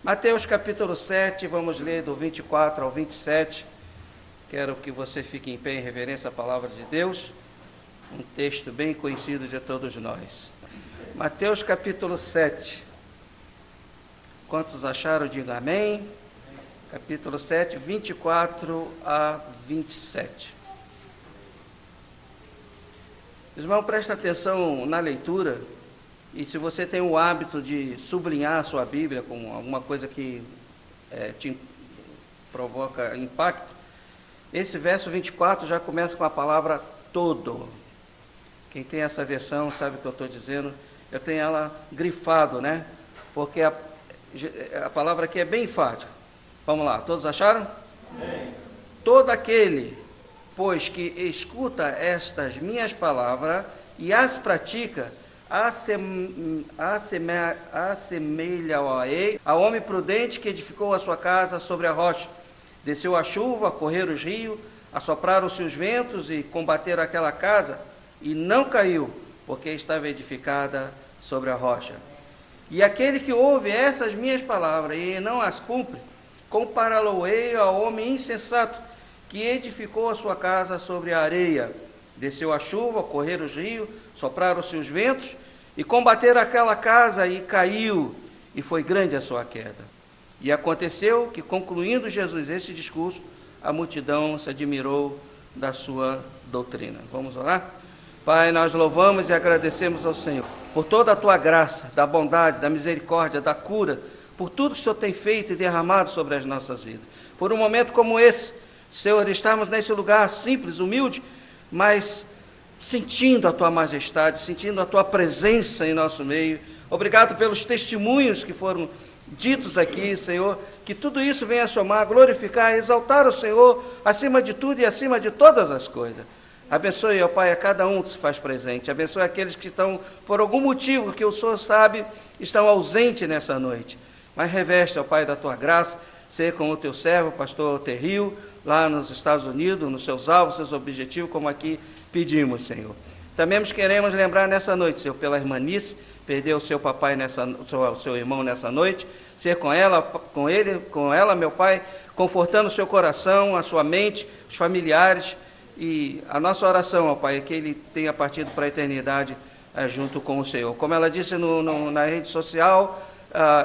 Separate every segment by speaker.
Speaker 1: Mateus capítulo 7, vamos ler do 24 ao 27. Quero que você fique em pé em reverência à palavra de Deus. Um texto bem conhecido de todos nós. Mateus capítulo 7. Quantos acharam? Digam amém. Capítulo 7, 24 a 27. Irmão, presta atenção na leitura. E se você tem o hábito de sublinhar a sua Bíblia com alguma coisa que te provoca impacto, esse verso 24 já começa com a palavra todo. Quem tem essa versão sabe o que eu estou dizendo. Eu tenho ela grifado, né? Porque a palavra aqui é bem enfática. Vamos lá, todos acharam? Amém. Todo aquele, pois, que escuta estas minhas palavras e as pratica, assemelha ao homem prudente que edificou a sua casa sobre a rocha. Desceu a chuva, correram os rios, assopraram-se os ventos e combateram aquela casa, e não caiu, porque estava edificada sobre a rocha. E aquele que ouve essas minhas palavras e não as cumpre, compará-lo-ei ao homem insensato, que edificou a sua casa sobre a areia. Desceu a chuva, correram os rios, sopraram-se os ventos, e combateram aquela casa, e caiu, e foi grande a sua queda. E aconteceu que, concluindo Jesus esse discurso, a multidão se admirou da sua doutrina. Vamos orar? Pai, nós louvamos e agradecemos ao Senhor por toda a tua graça, da bondade, da misericórdia, da cura, por tudo que o Senhor tem feito e derramado sobre as nossas vidas. Por um momento como esse, Senhor, estamos nesse lugar simples, humilde, mas sentindo a tua majestade, sentindo a tua presença em nosso meio. Obrigado pelos testemunhos que foram ditos aqui, Senhor, que tudo isso venha somar, glorificar, exaltar o Senhor acima de tudo e acima de todas as coisas. Abençoe, ó Pai, a cada um que se faz presente. Abençoe aqueles que estão, por algum motivo que o Senhor sabe, estão ausentes nessa noite. Mas reveste, ó Pai, da tua graça, ser com o teu servo, pastor Terrio, lá nos Estados Unidos, nos seus alvos, seus objetivos, como aqui pedimos, Senhor. Também nos queremos lembrar nessa noite, Senhor, pela irmanice, perdeu o seu papai, o seu irmão nessa noite, ser com ela, com ela, meu Pai, confortando o seu coração, a sua mente, os familiares, e a nossa oração, ó Pai, é que ele tenha partido para a eternidade junto com o Senhor. Como ela disse na rede social,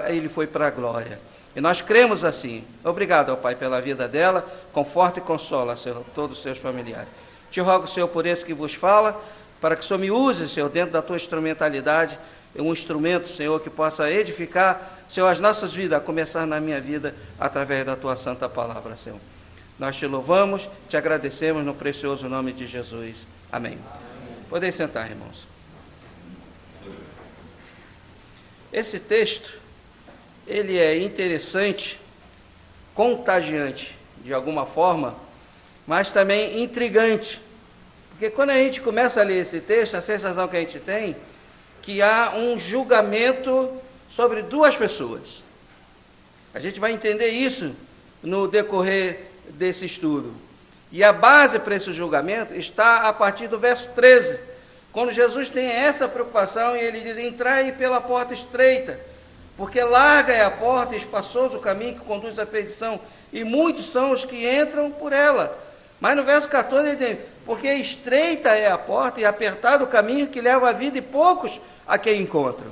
Speaker 1: ele foi para a glória. E nós cremos assim. Obrigado, ó Pai, pela vida dela. Conforta e consola, Senhor, todos os seus familiares. Te rogo, Senhor, por esse que vos fala, para que o Senhor me use, Senhor, dentro da tua instrumentalidade, um instrumento, Senhor, que possa edificar, Senhor, as nossas vidas, a começar na minha vida, através da tua santa palavra, Senhor. Nós te louvamos, te agradecemos no precioso nome de Jesus. Amém. Podem sentar, irmãos. Esse texto, ele é interessante, contagiante, de alguma forma, mas também intrigante. Porque quando a gente começa a ler esse texto, a sensação que a gente tem, que há um julgamento sobre duas pessoas. A gente vai entender isso no decorrer desse estudo. E a base para esse julgamento está a partir do verso 13, quando Jesus tem essa preocupação e ele diz: entrai pela porta estreita, porque larga é a porta e espaçoso o caminho que conduz à perdição, e muitos são os que entram por ela. Mas no verso 14 ele diz: porque estreita é a porta e apertado o caminho que leva à vida, e poucos a quem encontram.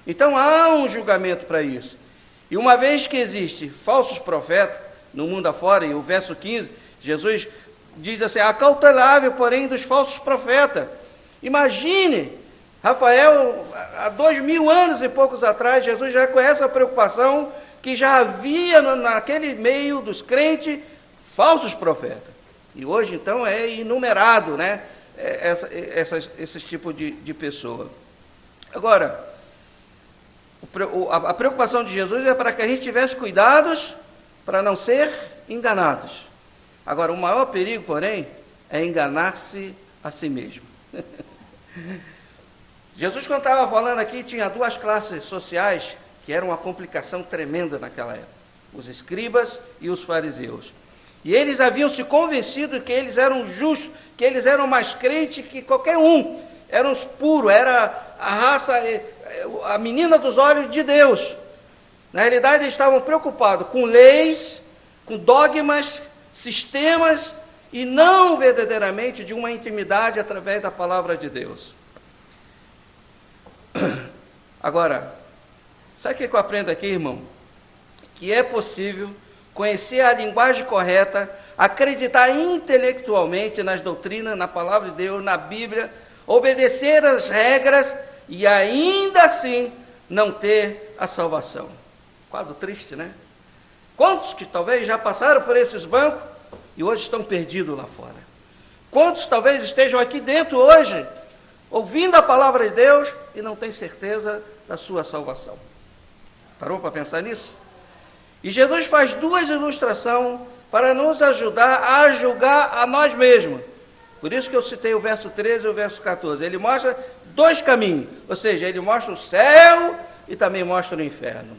Speaker 1: Então há um julgamento para isso. E uma vez que existe falsos profetas no mundo afora, e o verso 15, Jesus diz assim: acautelável, porém, dos falsos profetas. Imagine, Rafael, há 2000 anos e poucos atrás, Jesus já com essa preocupação que já havia naquele meio dos crentes falsos profetas. E hoje, então, é inumerado, né, esse tipo de pessoa. Agora, a preocupação de Jesus é para que a gente tivesse cuidados para não ser enganados. Agora, o maior perigo, porém, é enganar-se a si mesmo. Jesus, quando estava falando aqui, tinha duas classes sociais que eram uma complicação tremenda naquela época: os escribas e os fariseus. E eles haviam se convencido que eles eram justos, que eles eram mais crentes que qualquer um, eram os puros, era a raça, a menina dos olhos de Deus. Na realidade, eles estavam preocupados com leis, com dogmas, sistemas, e não verdadeiramente de uma intimidade através da palavra de Deus. Agora, sabe o que eu aprendo aqui, irmão? Que é possível conhecer a linguagem correta, acreditar intelectualmente nas doutrinas, na palavra de Deus, na Bíblia, obedecer às regras e ainda assim não ter a salvação. Quadro triste, né? Quantos que talvez já passaram por esses bancos e hoje estão perdidos lá fora? Quantos talvez estejam aqui dentro hoje, ouvindo a palavra de Deus e não têm certeza da sua salvação? Parou para pensar nisso? E Jesus faz duas ilustrações para nos ajudar a julgar a nós mesmos. Por isso que eu citei o verso 13 e o verso 14. Ele mostra dois caminhos, ou seja, ele mostra o céu e também mostra o inferno.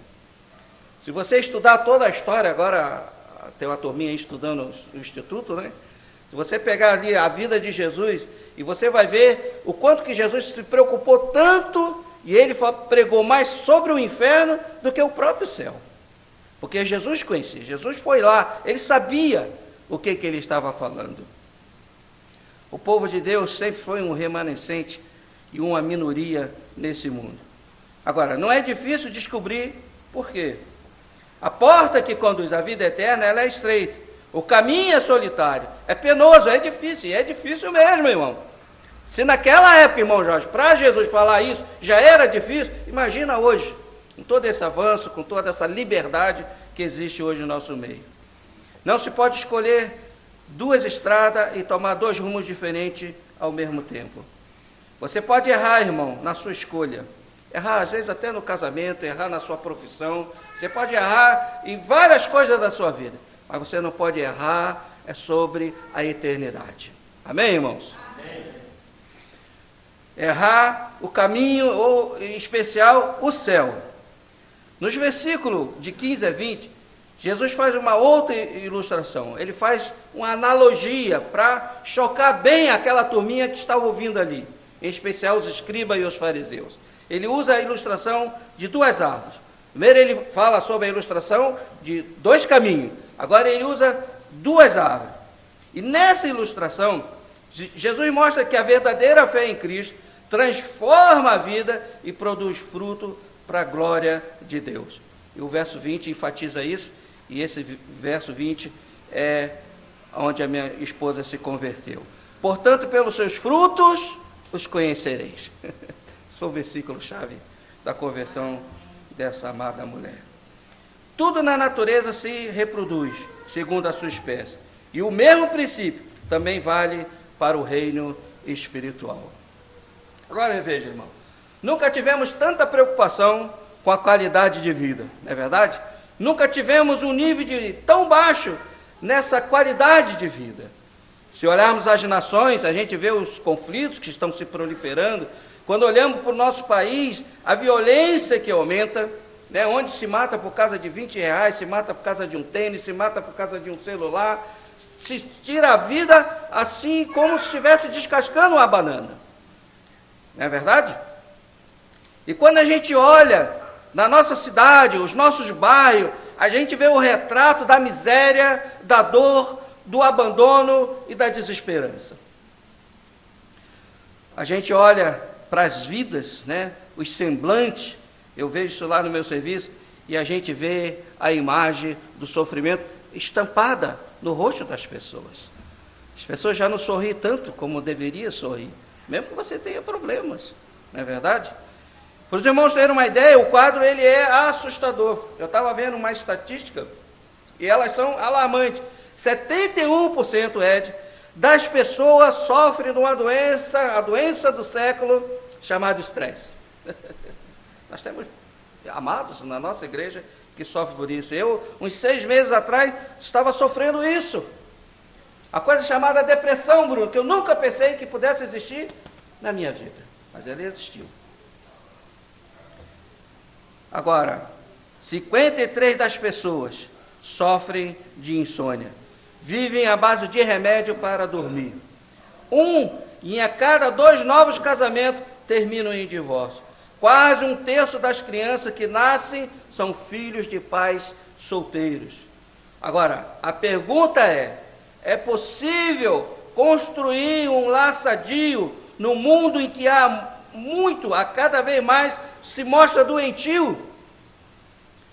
Speaker 1: Se você estudar toda a história, agora tem uma turminha aí estudando o Instituto, né? Se você pegar ali a vida de Jesus, e você vai ver o quanto que Jesus se preocupou tanto, e ele pregou mais sobre o inferno do que o próprio céu. Porque Jesus conhecia, Jesus foi lá, ele sabia o que ele estava falando. O povo de Deus sempre foi um remanescente e uma minoria nesse mundo. Agora, não é difícil descobrir por quê. A porta que conduz à vida eterna, ela é estreita. O caminho é solitário, é penoso, é difícil mesmo, irmão. Se naquela época, irmão Jorge, para Jesus falar isso, já era difícil, imagina hoje, com todo esse avanço, com toda essa liberdade que existe hoje no nosso meio. Não se pode escolher duas estradas e tomar dois rumos diferentes ao mesmo tempo. Você pode errar, irmão, na sua escolha. Errar, às vezes, até no casamento, errar na sua profissão. Você pode errar em várias coisas da sua vida. Mas você não pode errar sobre a eternidade. Amém, irmãos? Amém. Errar o caminho, ou em especial, o céu. Nos versículos de 15 a 20, Jesus faz uma outra ilustração. Ele faz uma analogia para chocar bem aquela turminha que estava ouvindo ali, em especial os escribas e os fariseus. Ele usa a ilustração de duas árvores. Primeiro ele fala sobre a ilustração de dois caminhos. Agora ele usa duas árvores. E nessa ilustração, Jesus mostra que a verdadeira fé em Cristo transforma a vida e produz fruto para a glória de Deus. E o verso 20 enfatiza isso, e esse verso 20 é onde a minha esposa se converteu. Portanto, pelos seus frutos os conhecereis. Esse é o versículo-chave da conversão dessa amada mulher. Tudo na natureza se reproduz, segundo a sua espécie. E o mesmo princípio também vale para o reino espiritual. Agora veja, irmão, nunca tivemos tanta preocupação com a qualidade de vida, não é verdade? Nunca tivemos um nível tão baixo nessa qualidade de vida. Se olharmos as nações, a gente vê os conflitos que estão se proliferando. Quando olhamos para o nosso país, a violência que aumenta, né, onde se mata por causa de R$20, se mata por causa de um tênis, se mata por causa de um celular, se tira a vida assim como se estivesse descascando uma banana. Não é verdade? E quando a gente olha na nossa cidade, os nossos bairros, a gente vê o retrato da miséria, da dor, do abandono e da desesperança. A gente olha para as vidas, né, os semblantes, eu vejo isso lá no meu serviço, e a gente vê a imagem do sofrimento estampada no rosto das pessoas. As pessoas já não sorriem tanto como deveria sorrir, mesmo que você tenha problemas, não é verdade? Para os irmãos terem uma ideia, o quadro ele é assustador. Eu estava vendo uma estatística, e elas são alarmantes. 71%, Ed, das pessoas sofrem de uma doença, a doença do século, chamada estresse. Nós temos amados na nossa igreja que sofrem por isso. Eu, uns 6 meses atrás, estava sofrendo isso. A coisa chamada depressão, Bruno, que eu nunca pensei que pudesse existir na minha vida, mas ela existiu. Agora, 53% das pessoas sofrem de insônia. Vivem à base de remédio para dormir. 1 em a cada 2 novos casamentos terminam em divórcio. Quase 1/3 das crianças que nascem são filhos de pais solteiros. Agora, a pergunta é possível construir um lar sadio no mundo em que a cada vez mais se mostra doentio?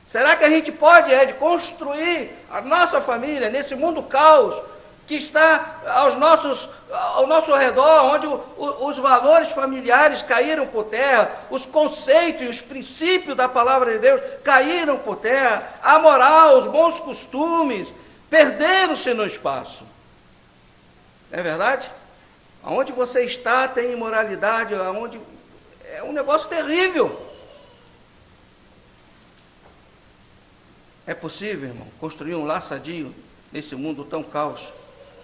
Speaker 1: Será que a gente pode construir a nossa família nesse mundo caos que está ao nosso redor, onde os valores familiares caíram por terra, os conceitos e os princípios da palavra de Deus caíram por terra, a moral, os bons costumes perderam-se no espaço? Não é verdade? Aonde você está tem imoralidade, aonde é um negócio terrível. É possível, irmão, construir um lar sadio nesse mundo tão caos?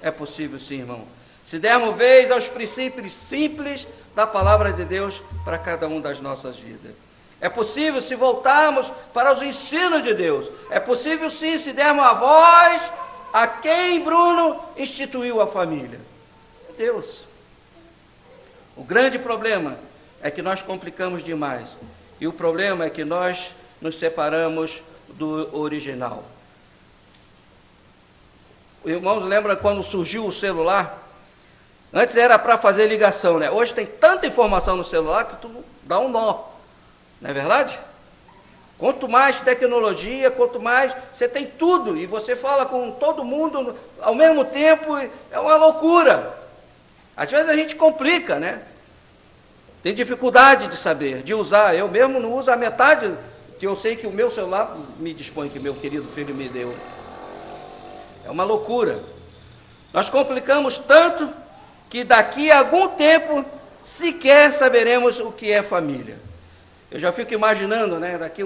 Speaker 1: É possível sim, irmão. Se dermos vez aos princípios simples da palavra de Deus para cada um das nossas vidas. É possível se voltarmos para os ensinos de Deus. É possível sim se dermos a voz a quem Bruno instituiu a família. Deus. O grande problema é que nós complicamos demais. E o problema é que nós nos separamos do original. Irmãos, lembra quando surgiu o celular? Antes era para fazer ligação, né? Hoje tem tanta informação no celular que tu dá um nó. Não é verdade? Quanto mais tecnologia, quanto mais você tem tudo e você fala com todo mundo ao mesmo tempo, é uma loucura. Às vezes a gente complica, né? Tem dificuldade de saber, de usar. Eu mesmo não uso a metade que eu sei que o meu celular me dispõe, que meu querido filho me deu. É uma loucura. Nós complicamos tanto que daqui a algum tempo sequer saberemos o que é família. Eu já fico imaginando, né, daqui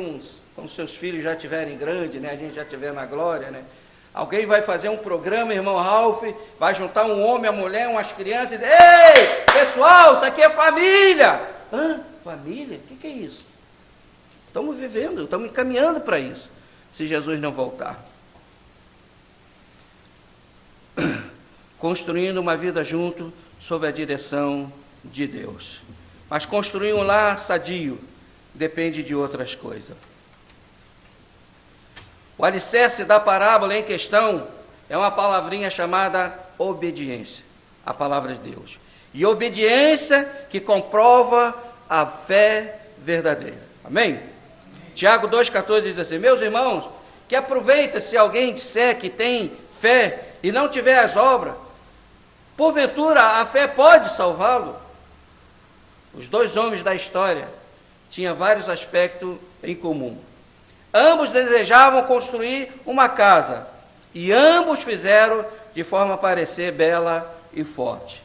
Speaker 1: quando seus filhos já estiverem grandes, né, a gente já estiver na glória, né, alguém vai fazer um programa, irmão Ralph, vai juntar um homem, a mulher, umas crianças e dizer: ei, pessoal, isso aqui é família. Hã? Família? O que é isso? Estamos vivendo, estamos encaminhando para isso, se Jesus não voltar. Construindo uma vida junto, sob a direção de Deus. Mas construir um lar sadio depende de outras coisas. O alicerce da parábola em questão é uma palavrinha chamada obediência, a palavra de Deus. E obediência que comprova a fé verdadeira. Amém? Tiago 2,14 diz assim: meus irmãos, que aproveita se alguém disser que tem fé e não tiver as obras, porventura a fé pode salvá-lo? Os dois homens da história tinham vários aspectos em comum. Ambos desejavam construir uma casa e ambos fizeram de forma a parecer bela e forte.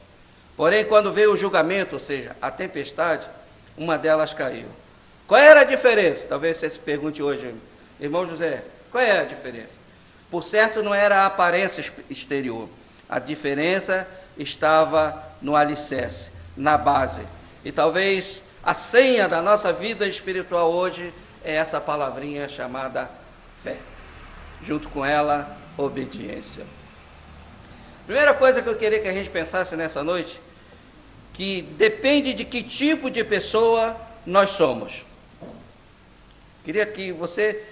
Speaker 1: Porém, quando veio o julgamento, ou seja, a tempestade, uma delas caiu. Qual era a diferença? Talvez você se pergunte hoje, irmão José, qual é a diferença? Por certo, não era a aparência exterior. A diferença estava no alicerce, na base. E talvez a senha da nossa vida espiritual hoje é essa palavrinha chamada fé. Junto com ela, obediência. Primeira coisa que eu queria que a gente pensasse nessa noite, que depende de que tipo de pessoa nós somos. Queria que você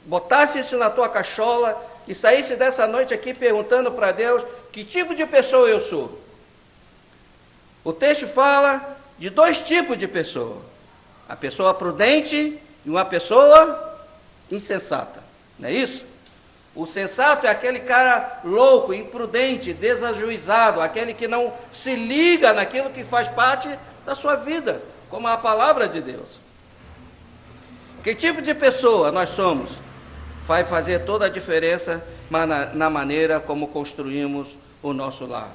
Speaker 1: botasse isso na tua cachola e saísse dessa noite aqui perguntando para Deus que tipo de pessoa eu sou. O texto fala de dois tipos de pessoa: a pessoa prudente e uma pessoa insensata. Não é isso? O sensato é aquele cara louco, imprudente, desajuizado, aquele que não se liga naquilo que faz parte da sua vida, como a palavra de Deus. Que tipo de pessoa nós somos? Vai fazer toda a diferença na maneira como construímos o nosso lar.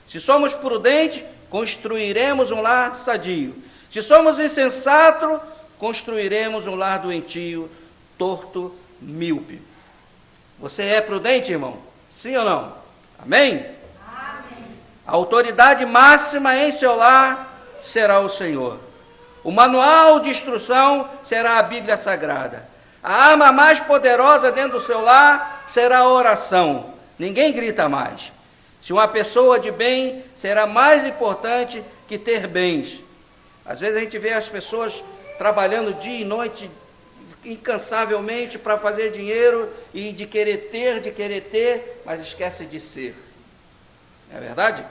Speaker 1: Se somos prudentes, construiremos um lar sadio. Se somos insensatos, construiremos um lar doentio, torto, míope. Você é prudente, irmão? Sim ou não? Amém? Amém. A autoridade máxima em seu lar será o Senhor. O manual de instrução será a Bíblia Sagrada. A arma mais poderosa dentro do seu lar será a oração. Ninguém grita mais. Se uma pessoa de bem, será mais importante que ter bens. Às vezes a gente vê as pessoas trabalhando dia e noite, incansavelmente para fazer dinheiro e de querer ter, mas esquece de ser. Não é verdade?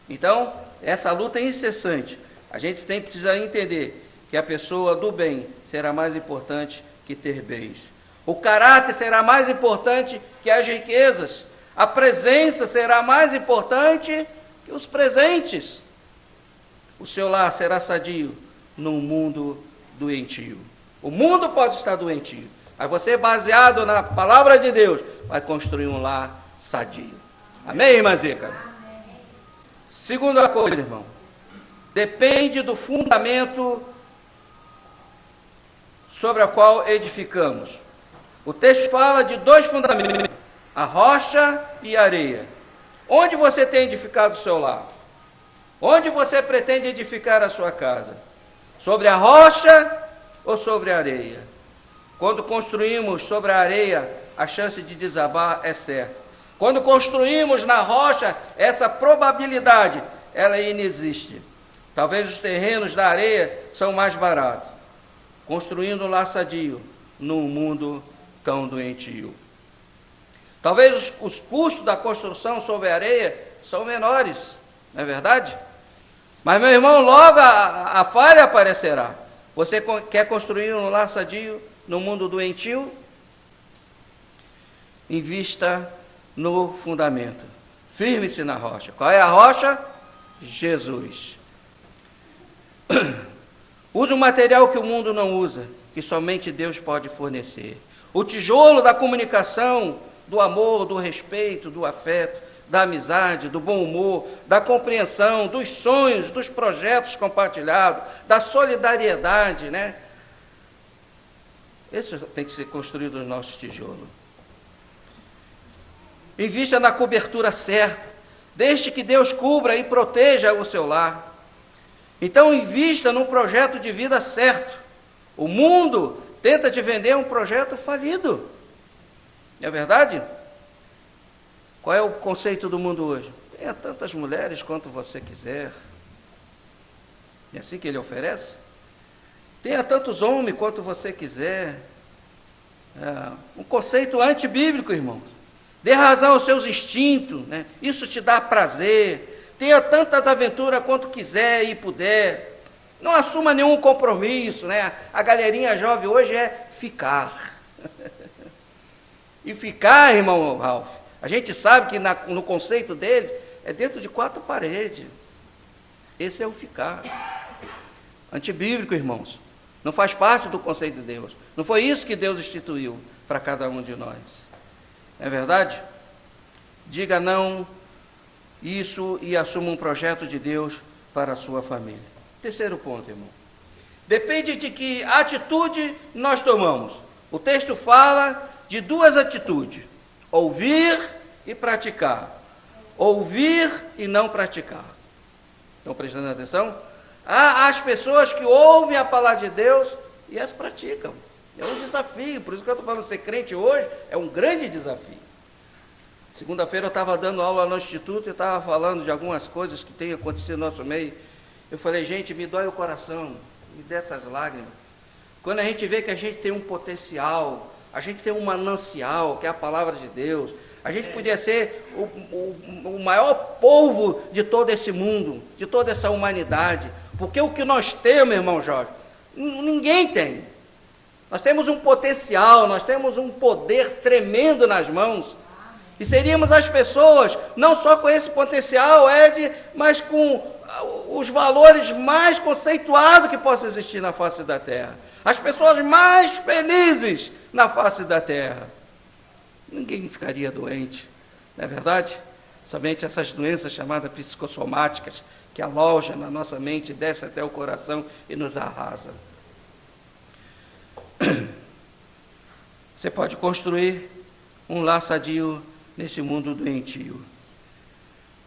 Speaker 1: Então, essa luta é incessante. A gente precisa entender que a pessoa do bem será mais importante que ter bens. O caráter será mais importante que as riquezas. A presença será mais importante que os presentes. O seu lar será sadio num mundo doentio. O mundo pode estar doentio, mas você, baseado na palavra de Deus, vai construir um lar sadio. Amém, irmã Zica? Segunda coisa, irmão. Depende do fundamento sobre o qual edificamos. O texto fala de dois fundamentos: a rocha e a areia. Onde você tem edificado o seu lar? Onde você pretende edificar a sua casa? Sobre a rocha ou sobre a areia? Quando construímos sobre a areia, a chance de desabar é certa. Quando construímos na rocha, essa probabilidade, ela inexiste. Talvez os terrenos da areia são mais baratos. Construindo um lar sadio num mundo tão doentio. Talvez os custos da construção sobre a areia são menores, não é verdade? Mas, meu irmão, logo a falha aparecerá. Você quer construir um lar sadio no mundo doentio? Invista no fundamento. Firme-se na rocha. Qual é a rocha? Jesus. Use um material que o mundo não usa, que somente Deus pode fornecer. O tijolo da comunicação, do amor, do respeito, do afeto, da amizade, do bom humor, da compreensão, dos sonhos, dos projetos compartilhados, da solidariedade, né? Esse tem que ser construído no nosso tijolo. Invista na cobertura certa, deixe que Deus cubra e proteja o seu lar. Então, invista num projeto de vida certo. O mundo tenta te vender um projeto falido. Não é verdade? Qual é o conceito do mundo hoje? Tenha tantas mulheres quanto você quiser. É assim que ele oferece? Tenha tantos homens quanto você quiser. Um conceito antibíblico, irmãos. Dê razão aos seus instintos, né? Isso te dá prazer. Tenha tantas aventuras quanto quiser e puder. Não assuma nenhum compromisso, né? A galerinha jovem hoje é ficar. E ficar, irmão Ralph, a gente sabe que no conceito deles é dentro de 4 paredes. Esse é o ficar. Antibíblico, irmãos. Não faz parte do conceito de Deus. Não foi isso que Deus instituiu para cada um de nós. Não é verdade? Diga não isso e assuma um projeto de Deus para a sua família. Terceiro ponto, irmão. Depende de que atitude nós tomamos. O texto fala de 2 atitudes: ouvir e praticar. Ouvir e não praticar. Estão prestando atenção? Há as pessoas que ouvem a palavra de Deus e as praticam. É um desafio, por isso que eu estou falando, ser crente hoje é um grande desafio. Segunda-feira eu estava dando aula no Instituto e estava falando de algumas coisas que têm acontecido no nosso meio. Eu falei, gente, me dói o coração, me dê essas lágrimas. Quando a gente vê que a gente tem um potencial, a gente tem um manancial, que é a palavra de Deus, a gente podia ser o maior povo de todo esse mundo, de toda essa humanidade, porque o que nós temos, irmão Jorge, ninguém tem. Nós temos um potencial, nós temos um poder tremendo nas mãos, e seríamos as pessoas, não só com esse potencial, Ed, mas com os valores mais conceituados que possam existir na face da terra. As pessoas mais felizes na face da terra. Ninguém ficaria doente, não é verdade? Somente essas doenças chamadas psicossomáticas, que alojam na nossa mente, descem até o coração e nos arrasam. Você pode construir um lar sadio nesse mundo doentio.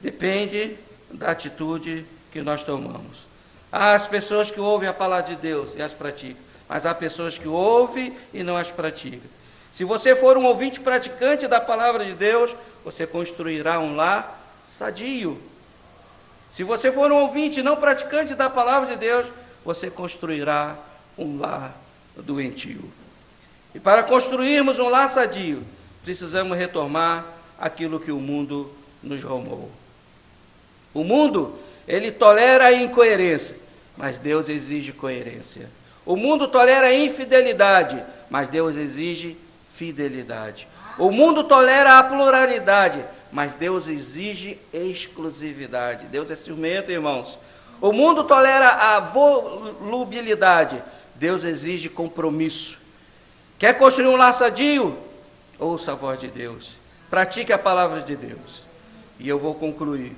Speaker 1: Depende da atitude que nós tomamos. Há as pessoas que ouvem a palavra de Deus e as praticam, mas há pessoas que ouvem e não as praticam. Se você for um ouvinte praticante da palavra de Deus, você construirá um lar sadio. Se você for um ouvinte não praticante da palavra de Deus, você construirá um lar doentio. E para construirmos um lar sadio, precisamos retomar aquilo que o mundo nos roubou. O mundo, ele tolera a incoerência, mas Deus exige coerência. O mundo tolera a infidelidade, mas Deus exige fidelidade. O mundo tolera a pluralidade, mas Deus exige exclusividade. Deus é ciumento, irmãos. O mundo tolera a volubilidade, Deus exige compromisso. Quer construir um lar sadio? Ouça a voz de Deus. Pratique a palavra de Deus. E eu vou concluir.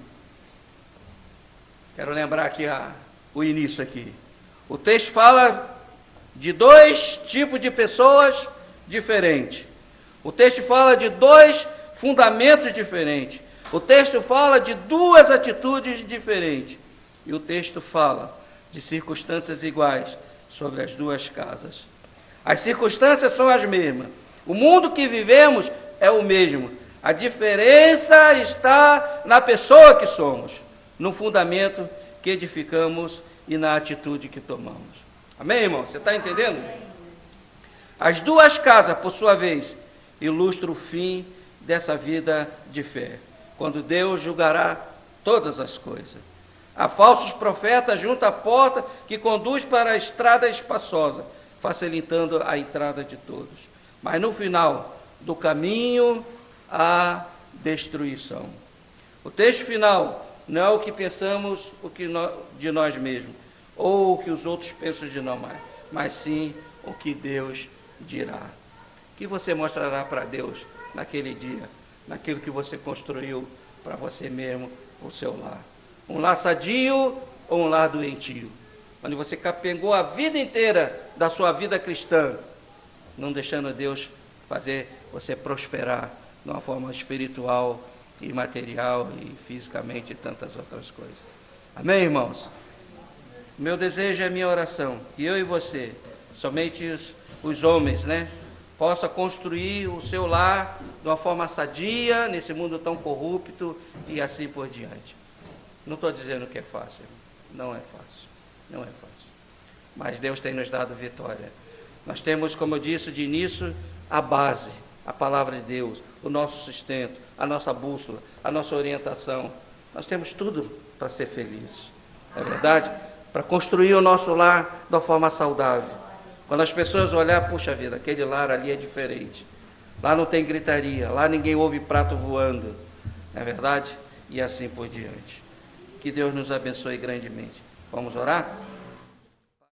Speaker 1: Quero lembrar aqui o início aqui. O texto fala de dois tipos de pessoas diferentes. O texto fala de dois fundamentos diferentes. O texto fala de duas atitudes diferentes. E o texto fala de circunstâncias iguais sobre as duas casas. As circunstâncias são as mesmas. O mundo que vivemos é o mesmo. A diferença está na pessoa que somos, no fundamento que edificamos e na atitude que tomamos. Amém, irmão? Você está entendendo? As duas casas, por sua vez, ilustram o fim dessa vida de fé, quando Deus julgará todas as coisas. Há falsos profetas junto à porta que conduz para a estrada espaçosa, facilitando a entrada de todos. Mas no final do caminho, há destruição. O texto final não é o que pensamos de nós mesmos, ou o que os outros pensam de nós, mas sim o que Deus dirá. O que você mostrará para Deus naquele dia, naquilo que você construiu para você mesmo, o seu lar? Um lar sadio ou um lar doentio? Onde você capengou a vida inteira da sua vida cristã, não deixando Deus fazer você prosperar de uma forma espiritual e material e fisicamente e tantas outras coisas. Amém, irmãos? Meu desejo é minha oração, que eu e você, somente os homens, possa construir o seu lar de uma forma sadia, nesse mundo tão corrupto e assim por diante. Não estou dizendo que é fácil, não é fácil, não é fácil. Mas Deus tem nos dado vitória. Nós temos, como eu disse de início, a base, a palavra de Deus, o nosso sustento, a nossa bússola, a nossa orientação. Nós temos tudo para ser felizes, não é verdade? Para construir o nosso lar de uma forma saudável. Quando as pessoas olharem, puxa vida, aquele lar ali é diferente. Lá não tem gritaria, lá ninguém ouve prato voando, não é verdade? E assim por diante. Que Deus nos abençoe grandemente. Vamos orar?